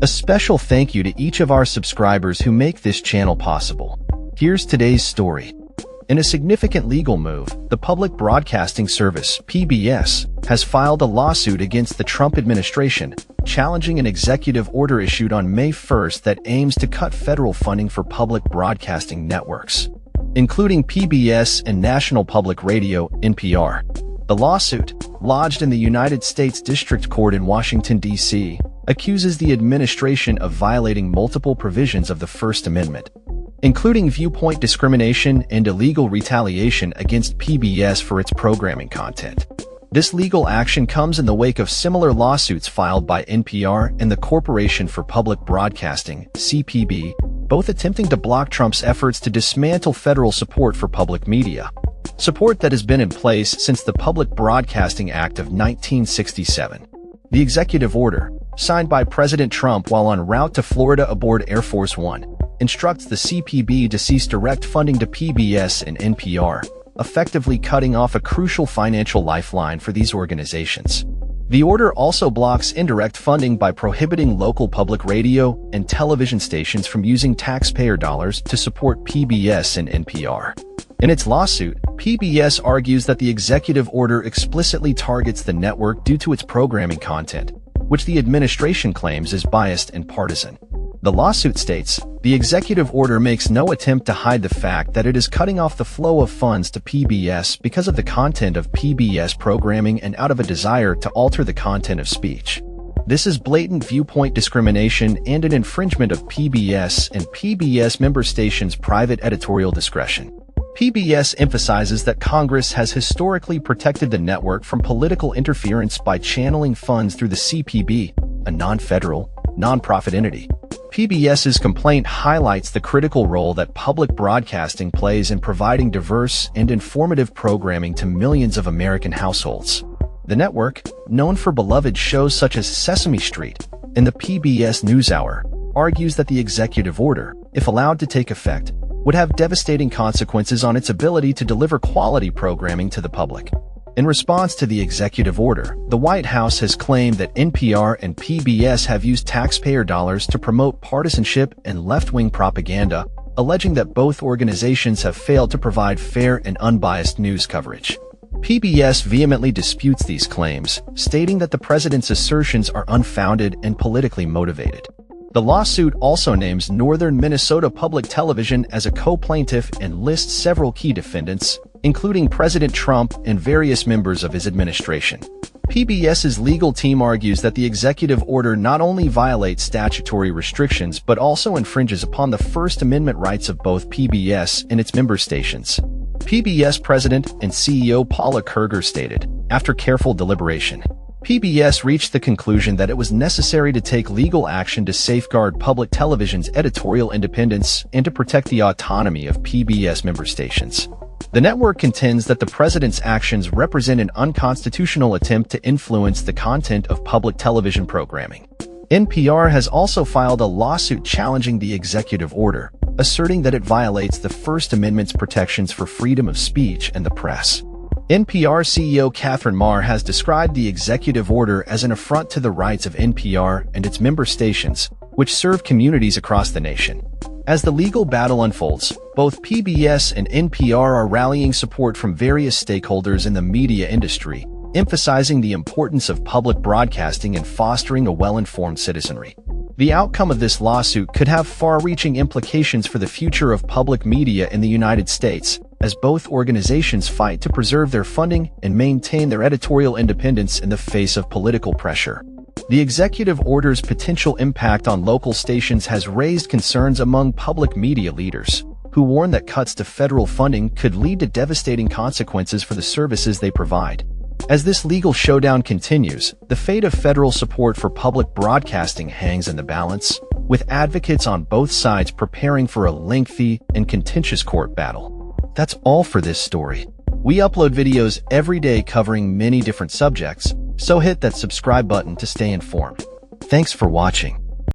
A special thank you to each of our subscribers who make this channel possible. Here's today's story. In a significant legal move, the Public Broadcasting Service, PBS, has filed a lawsuit against the Trump administration, challenging an executive order issued on May 1st that aims to cut federal funding for public broadcasting networks, including PBS and National Public Radio, NPR. The lawsuit, lodged in the United States District Court in Washington, D.C., accuses the administration of violating multiple provisions of the First Amendment, including viewpoint discrimination and illegal retaliation against PBS for its programming content. This legal action comes in the wake of similar lawsuits filed by NPR and the Corporation for Public Broadcasting, CPB, both attempting to block Trump's efforts to dismantle federal support for public media, support that has been in place since the Public Broadcasting Act of 1967. The executive order, signed by President Trump while en route to Florida aboard Air Force One, instructs the CPB to cease direct funding to PBS and NPR, effectively cutting off a crucial financial lifeline for these organizations. The order also blocks indirect funding by prohibiting local public radio and television stations from using taxpayer dollars to support PBS and NPR. In its lawsuit, PBS argues that the executive order explicitly targets the network due to its programming content, which the administration claims is biased and partisan. The lawsuit states, the executive order makes no attempt to hide the fact that it is cutting off the flow of funds to PBS because of the content of PBS programming and out of a desire to alter the content of speech. This is blatant viewpoint discrimination and an infringement of PBS and PBS member stations' private editorial discretion. PBS emphasizes that Congress has historically protected the network from political interference by channeling funds through the CPB, a non-federal, non-profit entity. PBS's complaint highlights the critical role that public broadcasting plays in providing diverse and informative programming to millions of American households. The network, known for beloved shows such as Sesame Street and the PBS NewsHour, argues that the executive order, if allowed to take effect, would have devastating consequences on its ability to deliver quality programming to the public. In response to the executive order, the White House has claimed that NPR and PBS have used taxpayer dollars to promote partisanship and left-wing propaganda, alleging that both organizations have failed to provide fair and unbiased news coverage. PBS vehemently disputes these claims, stating that the president's assertions are unfounded and politically motivated. The lawsuit also names Northern Minnesota Public Television as a co-plaintiff and lists several key defendants, including President Trump and various members of his administration. PBS's legal team argues that the executive order not only violates statutory restrictions but also infringes upon the First Amendment rights of both PBS and its member stations. PBS President and CEO Paula Kerger stated, after careful deliberation, PBS reached the conclusion that it was necessary to take legal action to safeguard public television's editorial independence and to protect the autonomy of PBS member stations. The network contends that the president's actions represent an unconstitutional attempt to influence the content of public television programming. NPR has also filed a lawsuit challenging the executive order, asserting that it violates the First Amendment's protections for freedom of speech and the press. NPR CEO Catherine Maher has described the executive order as an affront to the rights of NPR and its member stations, which serve communities across the nation. As the legal battle unfolds, both PBS and NPR are rallying support from various stakeholders in the media industry, emphasizing the importance of public broadcasting and fostering a well-informed citizenry. The outcome of this lawsuit could have far-reaching implications for the future of public media in the United States, as both organizations fight to preserve their funding and maintain their editorial independence in the face of political pressure. The executive order's potential impact on local stations has raised concerns among public media leaders, who warn that cuts to federal funding could lead to devastating consequences for the services they provide. As this legal showdown continues, the fate of federal support for public broadcasting hangs in the balance, with advocates on both sides preparing for a lengthy and contentious court battle. That's all for this story. We upload videos every day covering many different subjects, so hit that subscribe button to stay informed. Thanks for watching.